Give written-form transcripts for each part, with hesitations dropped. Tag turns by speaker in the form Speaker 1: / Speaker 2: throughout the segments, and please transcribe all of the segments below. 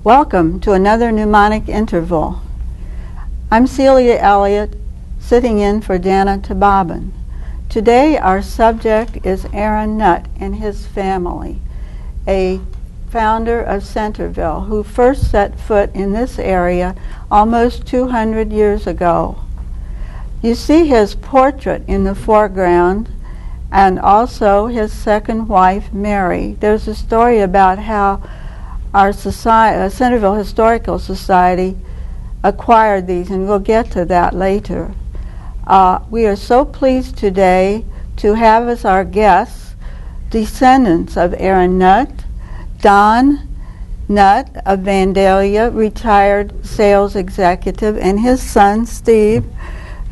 Speaker 1: Welcome to another mnemonic interval. I'm Celia Elliott, sitting in for Dana Tababin. Today our subject is Aaron Nutt and his family, a founder of Centerville who first set foot in this area almost 200 years ago. You see his portrait in the foreground and also his second wife, Mary. There's a story about how our society, Centerville Historical Society, acquired these, and we'll get to that later. We are so pleased today to have as our guests descendants of Aaron Nutt, Don Nutt of Vandalia, retired sales executive, and his son, Steve,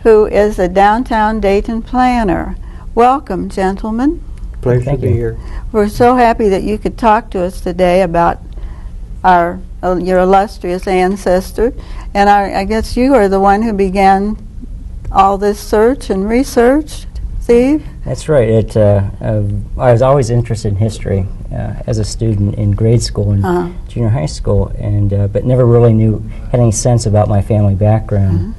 Speaker 1: who is a downtown Dayton planner. Welcome, gentlemen.
Speaker 2: Pleasure to be here.
Speaker 1: We're so happy that you could talk to us today about your illustrious ancestor, and I guess you are the one who began all this search and research, Steve?
Speaker 3: That's right. I was always interested in history as a student in grade school and junior high school, and but never really had any sense about my family background.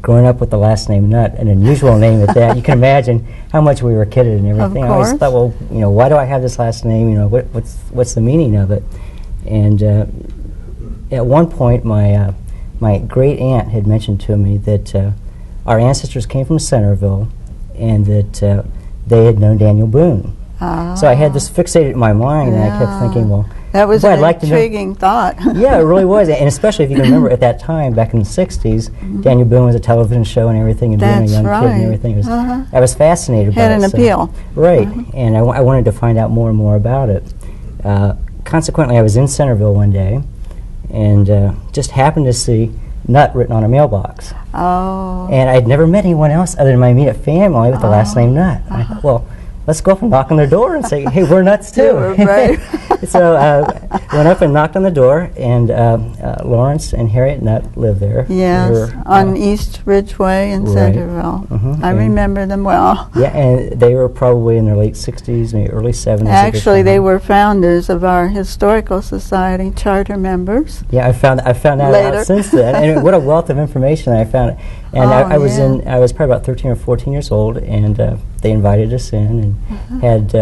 Speaker 3: Growing up with the last name Nutt, an unusual name at that, you can imagine how much we were kidded and everything.
Speaker 1: Of
Speaker 3: I
Speaker 1: course.
Speaker 3: always thought, well, why do I have this last name? What's the meaning of it? And at one point, my great aunt had mentioned to me that our ancestors came from Centerville, and that they had known Daniel Boone. So I had this fixated in my mind, and I kept thinking, well,
Speaker 1: that was
Speaker 3: I'd
Speaker 1: an
Speaker 3: like
Speaker 1: intriguing thought.
Speaker 3: Yeah, it really was, and especially if you can remember at that time, back in the 60s, Daniel Boone was a television show and everything, and being a young kid and everything. I was fascinated by it.
Speaker 1: Had an appeal.
Speaker 3: Right, and I wanted to find out more and more about it. Consequently, I was in Centerville one day, and just happened to see Nutt written on a mailbox.
Speaker 1: Oh.
Speaker 3: And I'd never met anyone else other than my immediate family with the last name Nutt. And I thought, well, let's go up and knock on their door and say, hey, we're Nutts too.
Speaker 1: Right.
Speaker 3: So went up and knocked on the door, and Lawrence and Harriet Nutt lived there.
Speaker 1: Yes, on East Ridgeway in Centerville. I remember them well.
Speaker 3: Yeah, and they were probably in their late 60s, maybe early 70s.
Speaker 1: Actually, they were founders of our Historical Society, charter members.
Speaker 3: Yeah, I found that
Speaker 1: Later.
Speaker 3: out since then, and what a wealth of information I found. And I was probably about 13 or 14 years old, and they invited us in and had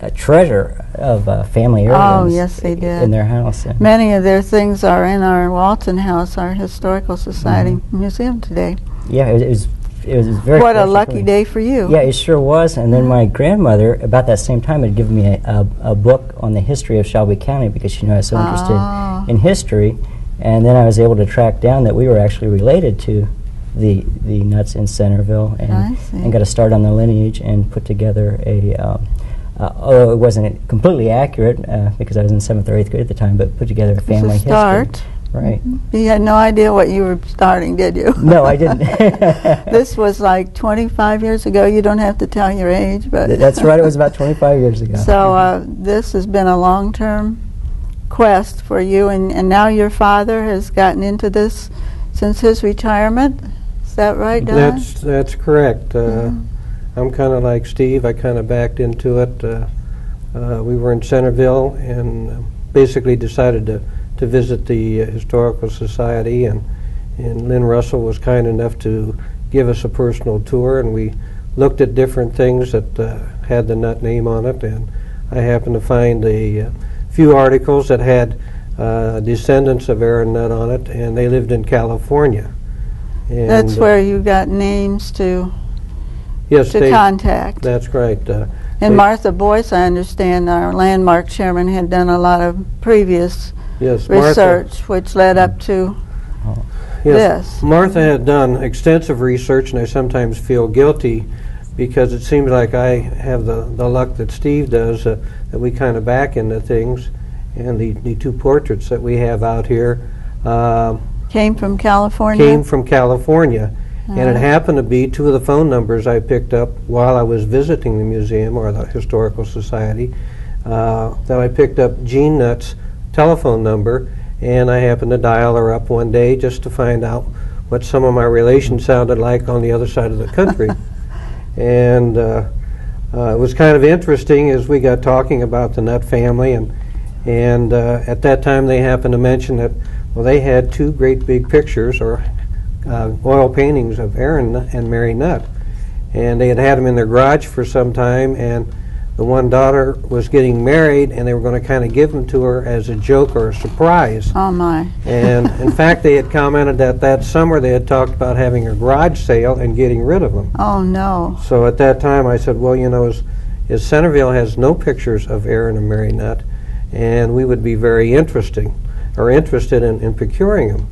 Speaker 3: a treasure of family heirlooms.
Speaker 1: Oh, yes, they did.
Speaker 3: In their house. And
Speaker 1: many of their things are in our Walton House, our Historical Society museum today.
Speaker 3: Yeah, it was very.
Speaker 1: What a lucky day for you.
Speaker 3: Yeah, it sure was. And then my grandmother, about that same time, had given me a book on the history of Shelby County because she knew I was so interested in history. And then I was able to track down that we were actually related to the Nutts in Centerville, and got a start on the lineage and put together although it wasn't completely accurate because I was in 7th or 8th grade at the time, but put together a family history.
Speaker 1: Start.
Speaker 3: Right.
Speaker 1: You had no idea what you were starting, did you?
Speaker 3: No, I didn't.
Speaker 1: This was like 25 years ago. You don't have to tell your age, but
Speaker 3: that's right. It was about 25 years ago.
Speaker 1: So this has been a long-term quest for you, and now your father has gotten into this since his retirement. Is that right, Don?
Speaker 2: That's correct. I'm kind of like Steve. I kind of backed into it. We were in Centerville and basically decided to visit the Historical Society, and Lynn Russell was kind enough to give us a personal tour, and we looked at different things that had the Nutt name on it, and I happened to find a few articles that had descendants of Aaron Nutt on it, and they lived in California. And
Speaker 1: that's where you got names to contact.
Speaker 2: That's right.
Speaker 1: And Martha Boyce, I understand, our landmark chairman, had done a lot of previous research, which led up to this.
Speaker 2: Martha had done extensive research, and I sometimes feel guilty because it seems like I have the luck that Steve does, that we kind of back into things. And the two portraits that we have out here
Speaker 1: came from California?
Speaker 2: Came from California. And it happened to be two of the phone numbers I picked up while I was visiting the museum or the Historical Society. That I picked up Jean Nutt's telephone number, and I happened to dial her up one day just to find out what some of my relations sounded like on the other side of the country. And it was kind of interesting as we got talking about the Nutt family, and And at that time they happened to mention that, well, they had two great big pictures, or oil paintings of Aaron and Mary Nutt. And they had had them in their garage for some time, and the one daughter was getting married, and they were going to kind of give them to her as a joke or a surprise.
Speaker 1: Oh, my.
Speaker 2: And in fact, they had commented that summer they had talked about having a garage sale and getting rid of them.
Speaker 1: Oh, no.
Speaker 2: So at that time I said, well, you know, as Centerville has no pictures of Aaron and Mary Nutt, and we would be very interested in procuring them.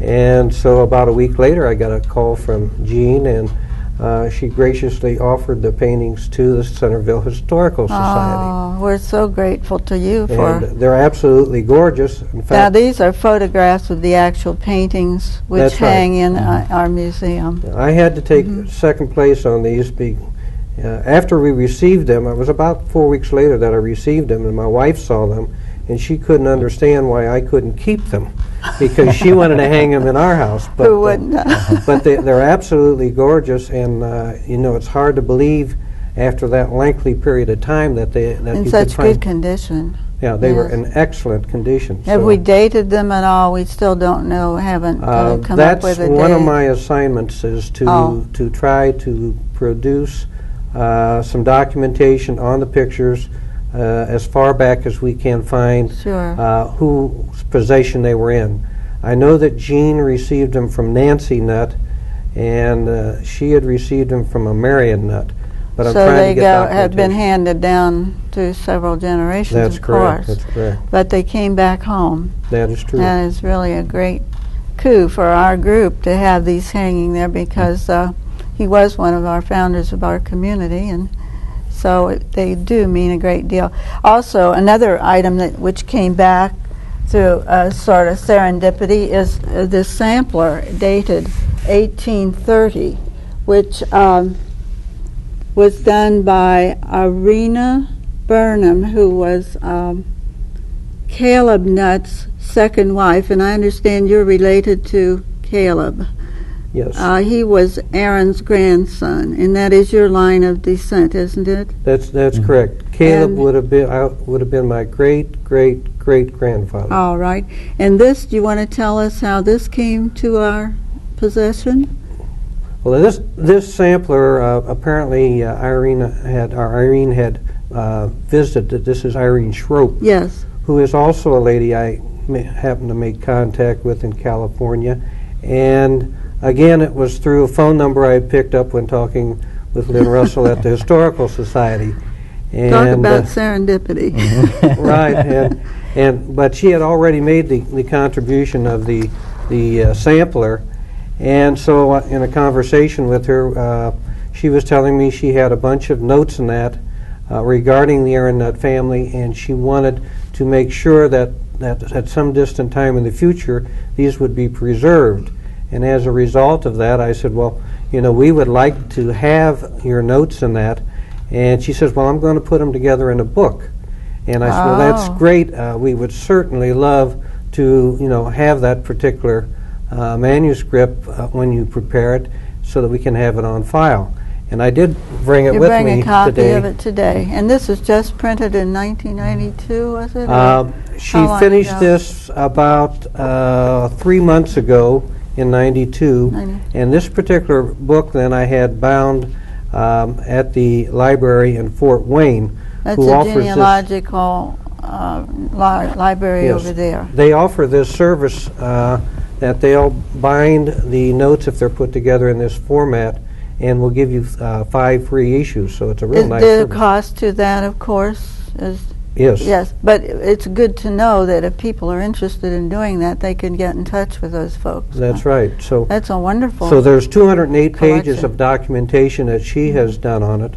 Speaker 2: And so about a week later I got a call from Jean, and she graciously offered the paintings to the Centerville Historical Society.
Speaker 1: Oh, we're so grateful to you for...
Speaker 2: And they're absolutely gorgeous. In fact,
Speaker 1: now, these are photographs of the actual paintings which
Speaker 2: That's right.
Speaker 1: hang in our museum.
Speaker 2: I had to take second place on these. After we received them, it was about 4 weeks later that I received them, and my wife saw them, and she couldn't understand why I couldn't keep them, because she wanted to hang them in our house. But,
Speaker 1: Who wouldn't?
Speaker 2: but they're absolutely gorgeous, and you know, it's hard to believe after that lengthy period of time that
Speaker 1: in
Speaker 2: you
Speaker 1: such
Speaker 2: could find.
Speaker 1: good condition.
Speaker 2: Yeah, they were
Speaker 1: Yes.
Speaker 2: in excellent condition.
Speaker 1: Have
Speaker 2: so,
Speaker 1: we dated them at all? We still don't know, haven't come up with a
Speaker 2: that's
Speaker 1: date.
Speaker 2: one of my assignments, is to try to produce some documentation on the pictures as far back as we can find,
Speaker 1: Sure.
Speaker 2: whose possession they were in. I know that Jean received them from Nancy Nutt, and she had received them from a Marion Nutt. But I'm
Speaker 1: So
Speaker 2: trying
Speaker 1: they
Speaker 2: to get
Speaker 1: have been
Speaker 2: documentation.
Speaker 1: handed down through several generations,
Speaker 2: That's
Speaker 1: of
Speaker 2: correct.
Speaker 1: course.
Speaker 2: That's correct.
Speaker 1: But they came back home.
Speaker 2: That is true.
Speaker 1: That is really a great coup for our group to have these hanging there, because he was one of our founders of our community, and so they do mean a great deal. Also, another item which came back through a sort of serendipity is this sampler dated 1830, which was done by Irena Burnham, who was Caleb Nutt's second wife, and I understand you're related to Caleb.
Speaker 2: Yes.
Speaker 1: He was Aaron's grandson, and that is your line of descent, isn't it?
Speaker 2: That's correct. Caleb
Speaker 1: And-
Speaker 2: would have been my great grandfather.
Speaker 1: All right. And this, do you want to tell us how this came to our possession?
Speaker 2: Well, this sampler apparently Irene had visited. This is Irene Schroep,
Speaker 1: Yes.
Speaker 2: who is also a lady I happened to make contact with in California, and again, it was through a phone number I picked up when talking with Lynn Russell at the Historical Society. And,
Speaker 1: Talk about serendipity.
Speaker 2: right, but she had already made the contribution of the sampler, and so in a conversation with her, she was telling me she had a bunch of notes in that regarding the Aaron Nutt family, and she wanted to make sure that at some distant time in the future these would be preserved. And as a result of that, I said, well, you know, we would like to have your notes in that. And she says, well, I'm going to put them together in a book. And I said, well, that's great. We would certainly love to, you know, have that particular manuscript when you prepare it, so that we can have it on file. And I did bring it with me today.
Speaker 1: You bring a copy of it today. And this was just printed in 1992, was it?
Speaker 2: She
Speaker 1: How long
Speaker 2: finished
Speaker 1: ago?
Speaker 2: this about 3 months ago in 92. And this particular book then I had bound at the library in Fort Wayne.
Speaker 1: That's
Speaker 2: who
Speaker 1: a
Speaker 2: offers
Speaker 1: genealogical library
Speaker 2: Yes.
Speaker 1: over there.
Speaker 2: They offer this service that they'll bind the notes if they're put together in this format, and will give you 5 free issues. So it's a real nice
Speaker 1: There's a
Speaker 2: service.
Speaker 1: cost to that, of course.
Speaker 2: Yes.
Speaker 1: Yes, but it's good to know that if people are interested in doing that, they can get in touch with those folks.
Speaker 2: That's right. So
Speaker 1: That's a wonderful.
Speaker 2: So there's 208 pages
Speaker 1: collection.
Speaker 2: of documentation that she has done on it,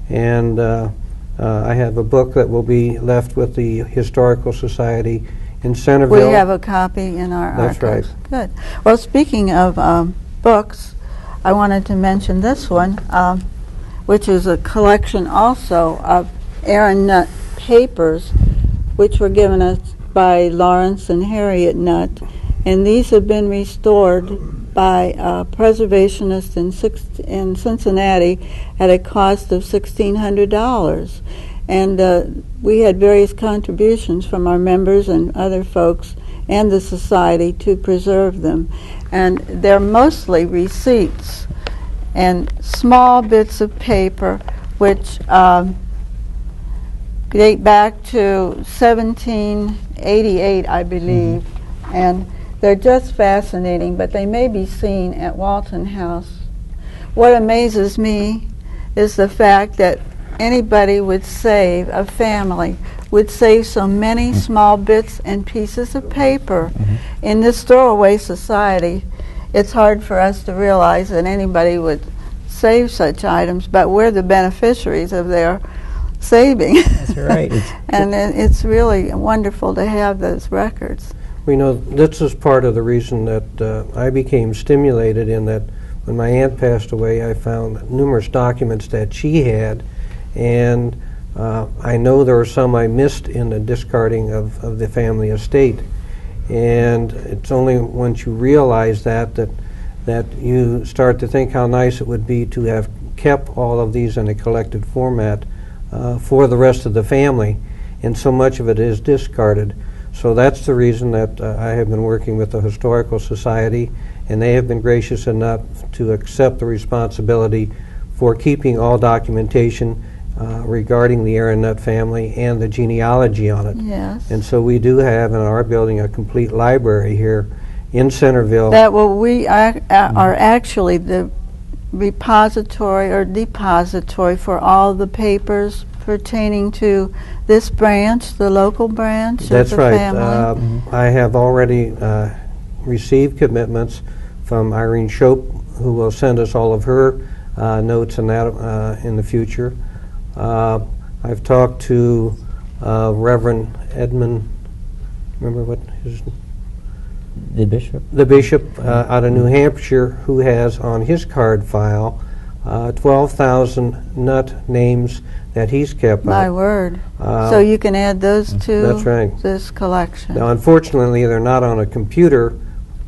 Speaker 2: and I have a book that will be left with the Historical Society in Centerville.
Speaker 1: We have a copy in our
Speaker 2: That's
Speaker 1: archives.
Speaker 2: right.
Speaker 1: Good. Well, speaking of books, I wanted to mention this one, which is a collection also of Aaron Nutt papers, which were given us by Lawrence and Harriet Nutt, and these have been restored by preservationists in Cincinnati at a cost of $1,600. And we had various contributions from our members and other folks and the society to preserve them. And they're mostly receipts and small bits of paper which date back to 1788, I believe. And they're just fascinating, but they may be seen at Walton House. What amazes me is the fact that anybody would save, a family, would save so many small bits and pieces of paper. In this throwaway society, it's hard for us to realize that anybody would save such items, but we're the beneficiaries of their saving.
Speaker 3: That's right.
Speaker 1: And it's really wonderful to have those records.
Speaker 2: We know this is part of the reason that I became stimulated in that when my aunt passed away, I found numerous documents that she had, and I know there were some I missed in the discarding of the family estate. And it's only once you realize that you start to think how nice it would be to have kept all of these in a collected format for the rest of the family, and so much of it is discarded. So that's the reason that I have been working with the Historical Society, and they have been gracious enough to accept the responsibility for keeping all documentation regarding the Aaron Nutt family and the genealogy on it.
Speaker 1: Yes.
Speaker 2: And so we do have in our building a complete library here in Centerville.
Speaker 1: We are actually the repository or depository for all the papers pertaining to this branch, the local branch
Speaker 2: That's
Speaker 1: of the
Speaker 2: right.
Speaker 1: family.
Speaker 2: I have already received commitments from Irene Shope, who will send us all of her notes and that in the future. I've talked to Reverend Edmund, remember what his
Speaker 3: The bishop?
Speaker 2: The bishop out of New Hampshire, who has on his card file 12,000 Nutt names that he's kept
Speaker 1: My
Speaker 2: up.
Speaker 1: word. So you can add those to
Speaker 2: That's right.
Speaker 1: this collection.
Speaker 2: Now, unfortunately, they're not on a computer.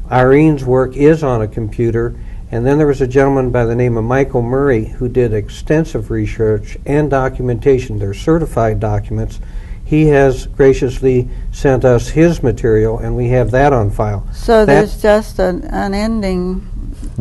Speaker 2: Irene's work is on a computer, and then there was a gentleman by the name of Michael Murray who did extensive research and documentation. They're certified documents. He has graciously sent us his material, and we have that on file.
Speaker 1: So there's just an unending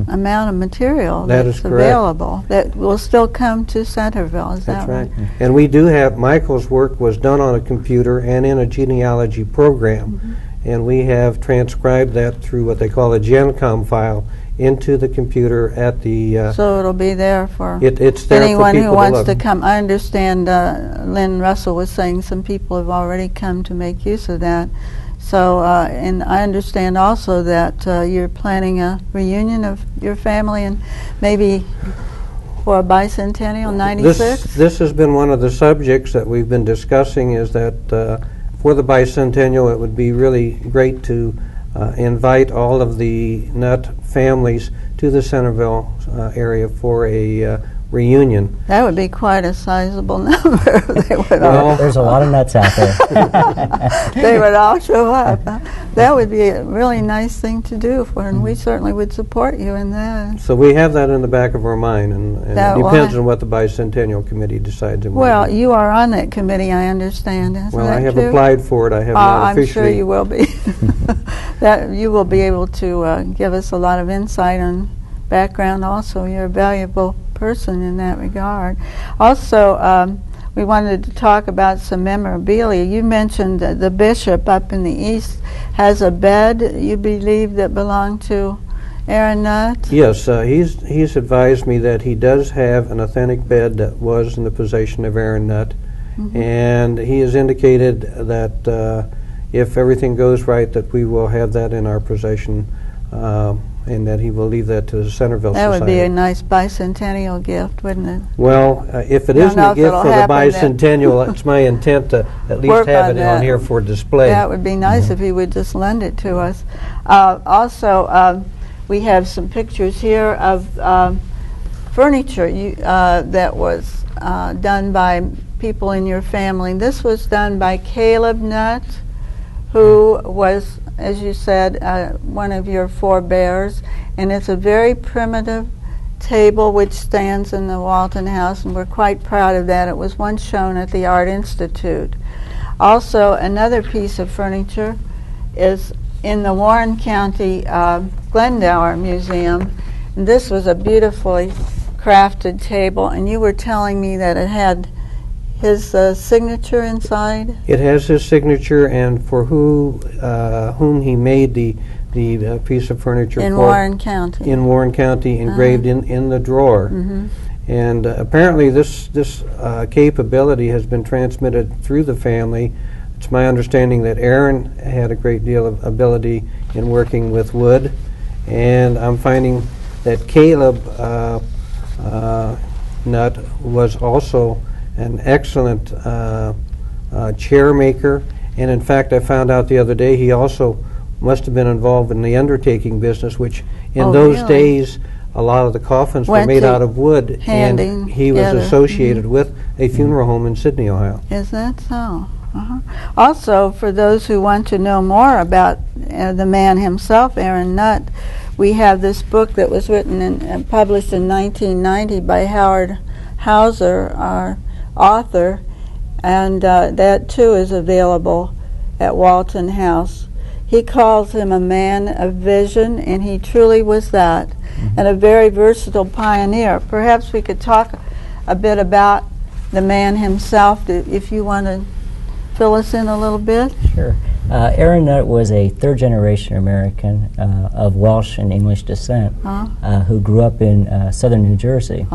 Speaker 1: amount of material
Speaker 2: That
Speaker 1: that's
Speaker 2: is correct.
Speaker 1: available that will still come to Centerville. Is
Speaker 2: That's
Speaker 1: that
Speaker 2: right. And we do have, Michael's work was done on a computer and in a genealogy program. And we have transcribed that through what they call a GenCom file into the computer at the...
Speaker 1: So it'll be there for
Speaker 2: it's there
Speaker 1: anyone
Speaker 2: for
Speaker 1: who
Speaker 2: people
Speaker 1: wants
Speaker 2: to
Speaker 1: to come. I understand Lynn Russell was saying some people have already come to make use of that. So, and I understand also that you're planning a reunion of your family and maybe for a bicentennial, 96?
Speaker 2: This has been one of the subjects that we've been discussing, is that for the bicentennial it would be really great to invite all of the Nutt families to the Centerville area for a reunion.
Speaker 1: That would be quite a sizable number. They would all,
Speaker 3: There's a lot of nuts out there.
Speaker 1: they would all show up. That would be a really nice thing to do, and we certainly would support you in that.
Speaker 2: So we have that in the back of our mind, and it depends
Speaker 1: Well,
Speaker 2: on what the bicentennial committee decides.
Speaker 1: Well, you are on that committee, I understand. Isn't
Speaker 2: Well,
Speaker 1: that
Speaker 2: I have
Speaker 1: true?
Speaker 2: applied for it. I have not
Speaker 1: I'm
Speaker 2: officially.
Speaker 1: sure you will be. That you will be able to give us a lot of insight and background. Also, you're a valuable person in that regard. Also, we wanted to talk about some memorabilia. You mentioned that the bishop up in the east has a bed, you believe, that belonged to Aaron Nutt?
Speaker 2: Yes, he's advised me that he does have an authentic bed that was in the possession of Aaron Nutt, and he has indicated that if everything goes right, that we will have that in our possession, and that he will leave that to the Centerville
Speaker 1: That
Speaker 2: Society.
Speaker 1: would be a nice bicentennial gift, wouldn't it?
Speaker 2: Well, if it
Speaker 1: Don't
Speaker 2: isn't
Speaker 1: know
Speaker 2: a
Speaker 1: if
Speaker 2: gift
Speaker 1: it'll
Speaker 2: for the
Speaker 1: happen then.
Speaker 2: bicentennial, it's my intent to at least
Speaker 1: Work
Speaker 2: have
Speaker 1: on
Speaker 2: it
Speaker 1: that.
Speaker 2: on here for display.
Speaker 1: That would be nice if he would just lend it to us. Also, we have some pictures here of furniture that was done by people in your family. This was done by Caleb Nutt, who was, as you said, one of your forebears, and it's a very primitive table which stands in the Walton House, and we're quite proud of that. It was once shown at the Art Institute. Also, another piece of furniture is in the Warren County Glendower Museum. And this was a beautifully crafted table, and you were telling me that it had his signature inside?
Speaker 2: It has his signature, and for whom he made the piece of furniture
Speaker 1: in
Speaker 2: for.
Speaker 1: Warren County.
Speaker 2: In Warren County, engraved in the drawer. And apparently this capability has been transmitted through the family. It's my understanding that Aaron had a great deal of ability in working with wood, and I'm finding that Caleb Nutt was also an excellent chair maker, and in fact I found out the other day he also must have been involved in the undertaking business, which in those days a lot of the coffins were made out of wood, and he was associated with a funeral home in Sydney, Ohio.
Speaker 1: Is that so? Also, for those who want to know more about the man himself, Aaron Nutt, we have this book that was written and published in 1990 by Howard Hauser, our author, and that too is available at Walton House. He calls him a man of vision, and he truly was that, and a very versatile pioneer. Perhaps we could talk a bit about the man himself, if you want to fill us in a little bit.
Speaker 3: Sure. Aaron Nutt was a third-generation American of Welsh and English descent who grew up in southern New Jersey.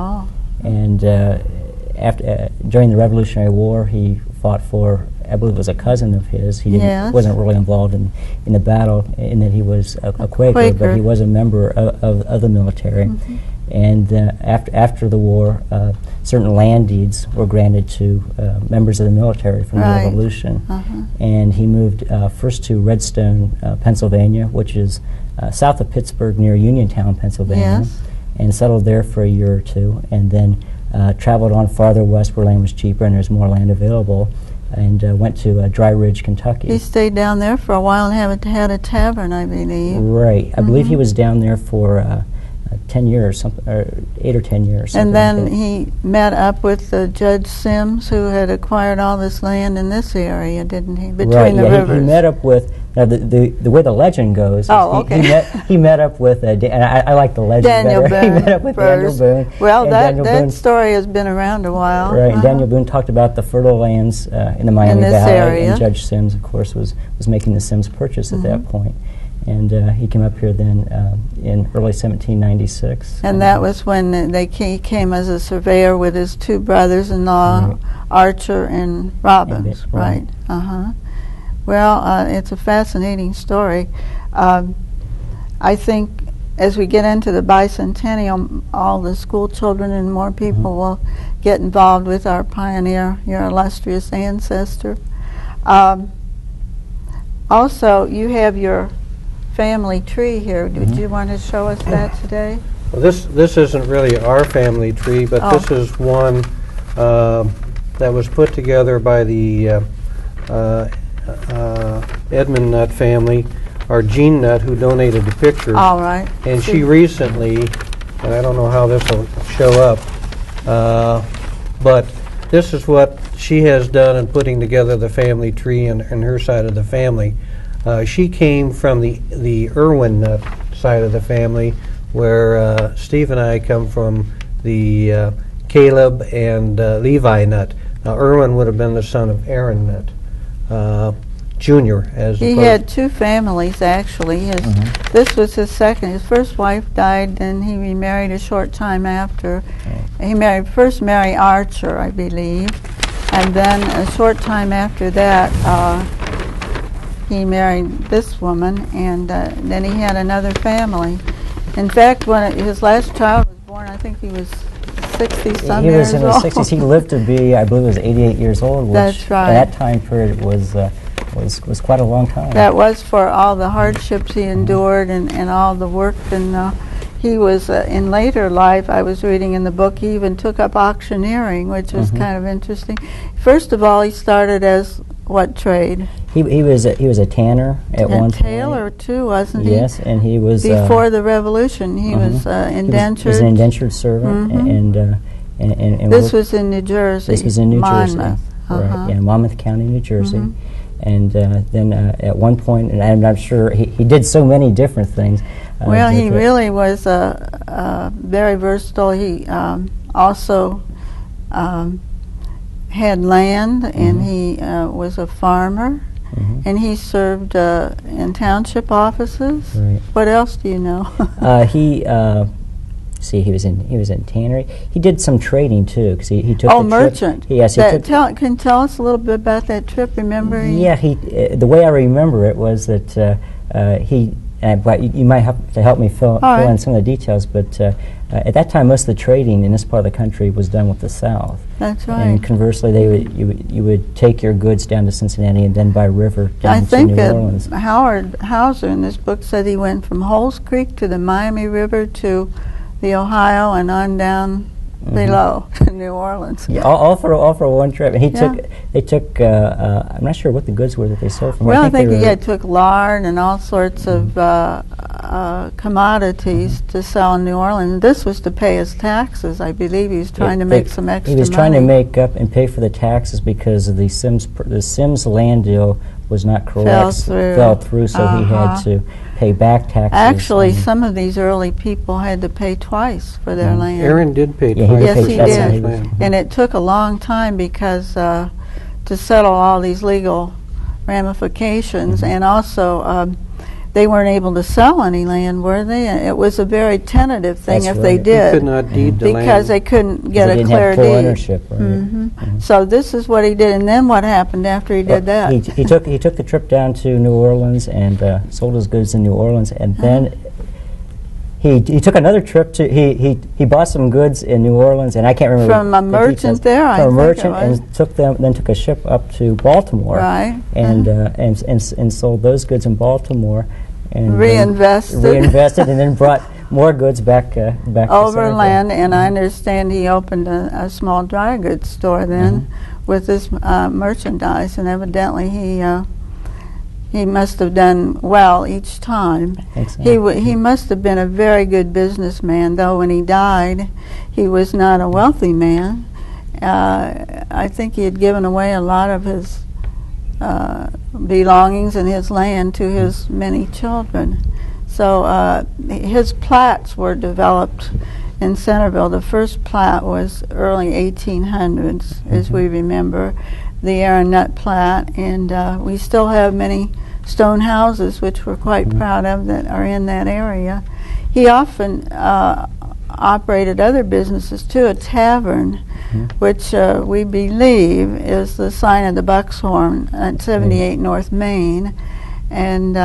Speaker 3: And during the Revolutionary War, he fought for, I believe it was a cousin of his. He wasn't really involved in the battle in that he was a Quaker, but he was a member of the military. And after the war, certain land deeds were granted to members of the military from the Revolution. And he moved first to Redstone, Pennsylvania, which is south of Pittsburgh near Uniontown, Pennsylvania, and settled there for a year or two, and then traveled on farther west where land was cheaper and there's more land available, and went to Dry Ridge, Kentucky.
Speaker 1: He stayed down there for a while and had a tavern, I believe.
Speaker 3: Right. I believe he was down there for 10 years, or 8 or 10 years.
Speaker 1: And then he met up with Judge Sims, who had acquired all this land in this area, didn't he? Between the rivers.
Speaker 3: He met up with, now the way the legend goes, he met up with, and I like the legend
Speaker 1: Daniel
Speaker 3: better.
Speaker 1: Boone.
Speaker 3: He met up with Daniel Boone.
Speaker 1: Well, that story has been around a while.
Speaker 3: Right, and Daniel Boone talked about the fertile lands in the Miami Valley, area. And Judge Sims, of course, was making the Sims purchase at that point. And he came up here then in early 1796.
Speaker 1: And that was when he came as a surveyor with his two brothers-in-law, Archer and Robbins, right? Well, it's a fascinating story. I think as we get into the bicentennial, all the school children and more people will get involved with our pioneer, your illustrious ancestor. Also, you have your family tree here. Would you want to show us that today?
Speaker 2: Well, this isn't really our family tree, but this is one that was put together by the Edmund Nutt family, or Jean Nutt, who donated the pictures.
Speaker 1: All right.
Speaker 2: And she recently, and I don't know how this will show up, but this is what she has done in putting together the family tree and her side of the family. She came from the Irwin Nutt side of the family, where Steve and I come from the Caleb and Levi Nutt. Now, Irwin would have been the son of Aaron Nutt, Jr.
Speaker 1: He had two families, actually. This was his second. His first wife died, and he remarried a short time after. He first married Archer, I believe, and then a short time after that, he married this woman, and then he had another family. In fact, when his last child was born, I think he was 60-some years old.
Speaker 3: He was in his 60s. He lived to be, I believe, he was 88 years old, which
Speaker 1: That's right.
Speaker 3: at that time period was quite a long time.
Speaker 1: That was for all the hardships he endured and all the work. And he was, in later life, I was reading in the book, he even took up auctioneering, which was kind of interesting. First of all, he started as what trade?
Speaker 3: He was a tanner at one point.
Speaker 1: Tailor too, wasn't he?
Speaker 3: Yes, and he was
Speaker 1: before the Revolution. He was indentured.
Speaker 3: He was an indentured servant, and
Speaker 1: this was in New Jersey.
Speaker 3: This was in New Jersey,
Speaker 1: Monmouth.
Speaker 3: right? Yeah, Monmouth County, New Jersey. And then at one point, and I'm not sure, he did so many different things.
Speaker 1: Well, he really was very versatile. He also had land, and he was a farmer, and he served in township offices.
Speaker 3: Right.
Speaker 1: What else do you know?
Speaker 3: He was in tannery. He did some trading too, because he took the
Speaker 1: merchant.
Speaker 3: Trip. Yes,
Speaker 1: can you tell us a little bit about that trip? Remembering?
Speaker 3: Yeah, the way I remember it was that he. But you might have to help me fill in some of the details. But at that time, most of the trading in this part of the country was done with the South.
Speaker 1: That's right.
Speaker 3: And conversely, you would take your goods down to Cincinnati and then by river down to New Orleans.
Speaker 1: I think Howard Hauser in this book said he went from Holes Creek to the Miami River to the Ohio and on down below to New Orleans.
Speaker 3: Yeah, all for one trip. And they took. I'm not sure what the goods were that they sold from.
Speaker 1: Well, I think he took lard and all sorts of commodities to sell in New Orleans. This was to pay his taxes. I believe he was trying to make some extra money.
Speaker 3: He was trying to make up and pay for the taxes because of the Sims land deal was not correct. Fell through, so he had to pay back taxes.
Speaker 1: Actually, some of these early people had to pay twice for their land.
Speaker 2: Aaron did pay twice.
Speaker 1: Yes, he did. And it took a long time because to settle all these legal ramifications, and also they weren't able to sell any land, were they? It was a very tentative thing if they did.
Speaker 2: They could not deed the land.
Speaker 1: Because they couldn't get a clear deed.
Speaker 3: Full ownership, right?
Speaker 1: So this is what he did, and then what happened after he did that?
Speaker 3: He took the trip down to New Orleans and sold his goods in New Orleans, and then he took another trip to he bought some goods in New Orleans, and I can't remember
Speaker 1: from a merchant there.
Speaker 3: From a merchant, and took a ship up to Baltimore,
Speaker 1: right?
Speaker 3: And sold those goods in Baltimore, and
Speaker 1: reinvested,
Speaker 3: and then brought more goods back
Speaker 1: overland. And I understand he opened a small dry goods store then with this merchandise, and evidently he must have done well each time. He must have been a very good businessman, though when he died, he was not a wealthy man. I think he had given away a lot of his belongings and his land to his many children. So his plats were developed in Centerville. The first plat was early 1800s, as we remember, the Aaron Nutt plat, and we still have many stone houses, which we're quite proud of, that are in that area. He often operated other businesses too, a tavern, which we believe is the sign of the Buck's Horn at 78 North Main. And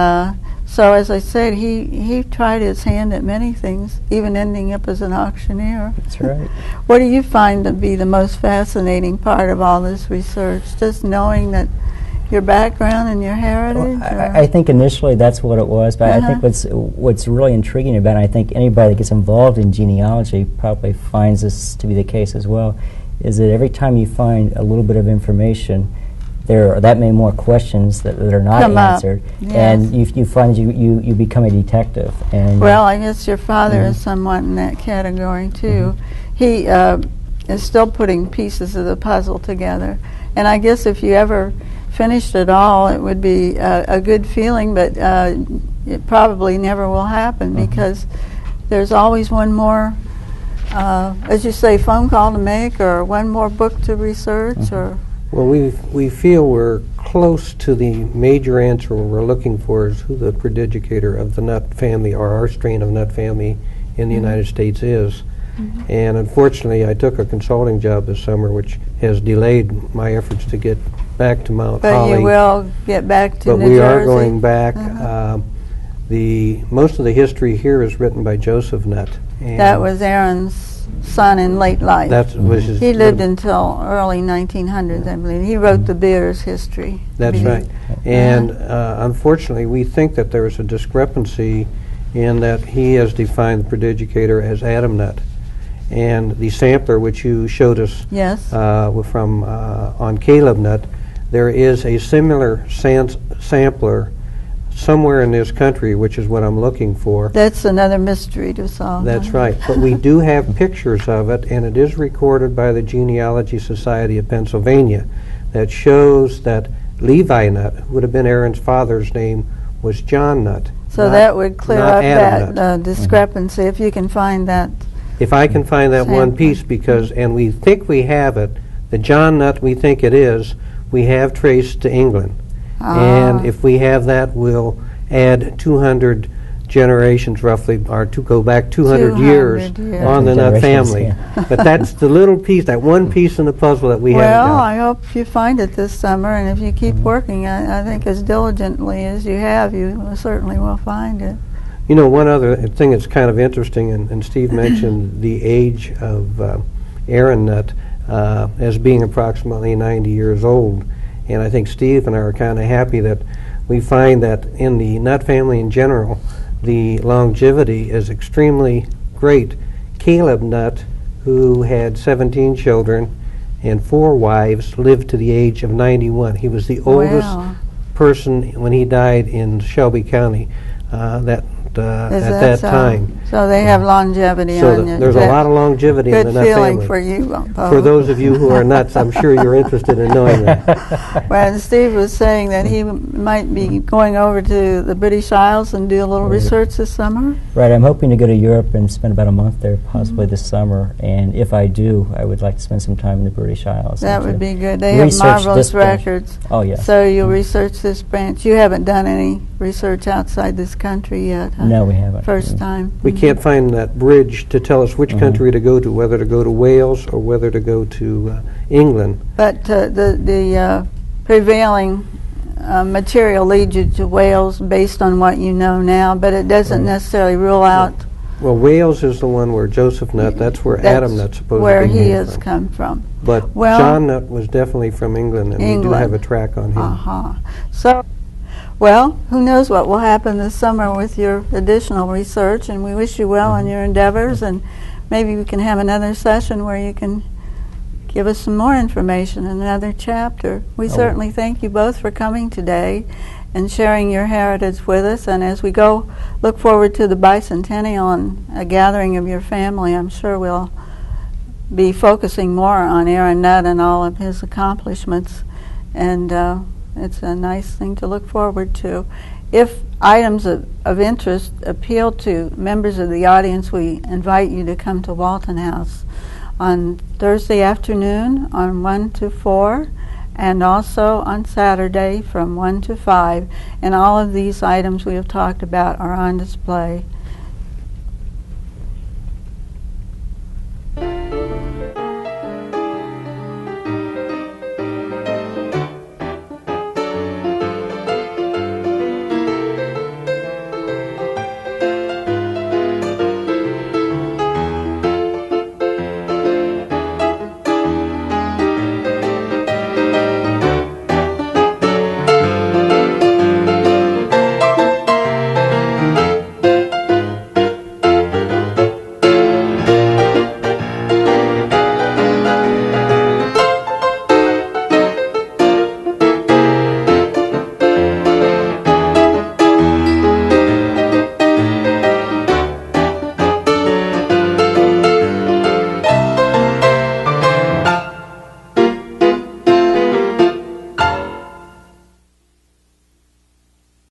Speaker 1: so, as I said, he tried his hand at many things, even ending up as an auctioneer.
Speaker 3: That's right.
Speaker 1: What do you find to be the most fascinating part of all this research? Just knowing that your background and your heritage?
Speaker 3: Well, I think initially that's what it was, but I think what's really intriguing about it, I think anybody that gets involved in genealogy probably finds this to be the case as well, is that every time you find a little bit of information, there are that many more questions that are not answered, and you find you become a detective. And
Speaker 1: well, I guess your father is somewhat in that category too. He is still putting pieces of the puzzle together, and I guess if you ever finished it all, it would be a good feeling, but it probably never will happen because there's always one more, as you say, phone call to make, or one more book to research, or.
Speaker 2: Well, we feel we're close to the major answer we're looking for is who the prodigicator of the Nutt family, or our strain of Nutt family in the United States is. And unfortunately, I took a consulting job this summer, which has delayed my efforts to get back to Mount Holly.
Speaker 1: But you will get back to New Jersey?
Speaker 2: But we are going back. Most of the history here is written by Joseph Nutt. And
Speaker 1: that was Aaron's son in late life.
Speaker 2: That was his.
Speaker 1: He lived until early 1900s, I believe. He wrote the Beers history.
Speaker 2: That's right. And unfortunately, we think that there is a discrepancy in that he has defined the prodigicator as Adam Nutt. And the sampler which you showed us from on Caleb Nutt, there is a similar sampler somewhere in this country, which is what I'm looking for.
Speaker 1: That's another mystery to solve.
Speaker 2: That's right. But we do have pictures of it, and it is recorded by the Genealogy Society of Pennsylvania, that shows that Levi Nutt, who would have been Aaron's father's name, was John Nutt.
Speaker 1: So that would clear up
Speaker 2: Adam
Speaker 1: that discrepancy, if you can find that.
Speaker 2: If I can find that one piece, because, and we think we have it, the John Nutt we think it is, we have traced to England. And if we have that, we'll add 200 generations roughly, or to go back 200 years on the Nutt family.
Speaker 3: Yeah.
Speaker 2: But that's the little piece, that one piece in the puzzle that we haven't
Speaker 1: Well,
Speaker 2: got.
Speaker 1: I hope you find it this summer, and if you keep working, I think as diligently as you have, you certainly will find it.
Speaker 2: You know, one other thing that's kind of interesting, and Steve mentioned the age of Aaron Nutt as being approximately 90 years old. And I think Steve and I are kind of happy that we find that in the Nutt family in general, the longevity is extremely great. Caleb Nutt, who had 17 children and 4 wives, lived to the age of 91. He was the oldest person when he died in Shelby County at that time.
Speaker 1: So they have longevity on you.
Speaker 2: There's a lot of longevity in the Nutt family.
Speaker 1: Good feeling for you, Paul.
Speaker 2: For those of you who are nuts, I'm sure you're interested in knowing that.
Speaker 1: Well, and Steve was saying that he might be going over to the British Isles and do a little research this summer.
Speaker 3: Right, I'm hoping to go to Europe and spend about a month there, possibly this summer. And if I do, I would like to spend some time in the British Isles.
Speaker 1: That would be good. They have marvelous records.
Speaker 3: Oh, yes.
Speaker 1: So you'll research this branch. You haven't done any research outside this country yet, huh?
Speaker 3: No, we haven't.
Speaker 1: First time.
Speaker 2: We can't find that bridge to tell us which country to go to, whether to go to Wales or whether to go to England.
Speaker 1: But the prevailing material leads you to Wales based on what you know now, but it doesn't necessarily rule out.
Speaker 2: Well, Wales is the one where Joseph Nutt, that's where Adam Nutt supposedly
Speaker 1: where he
Speaker 2: came
Speaker 1: has
Speaker 2: from.
Speaker 1: come from.
Speaker 2: But John Nutt was definitely from England, and we do have a track on him.
Speaker 1: So, well, who knows what will happen this summer with your additional research, and we wish you well in your endeavors, and maybe we can have another session where you can give us some more information in another chapter. We certainly thank you both for coming today and sharing your heritage with us, and as we go look forward to the bicentennial and a gathering of your family, I'm sure we'll be focusing more on Aaron Nutt and all of his accomplishments, and it's a nice thing to look forward to. If items of interest appeal to members of the audience, we invite you to come to Walton House on Thursday afternoon on 1 to 4, and also on Saturday from 1 to 5. And all of these items we have talked about are on display.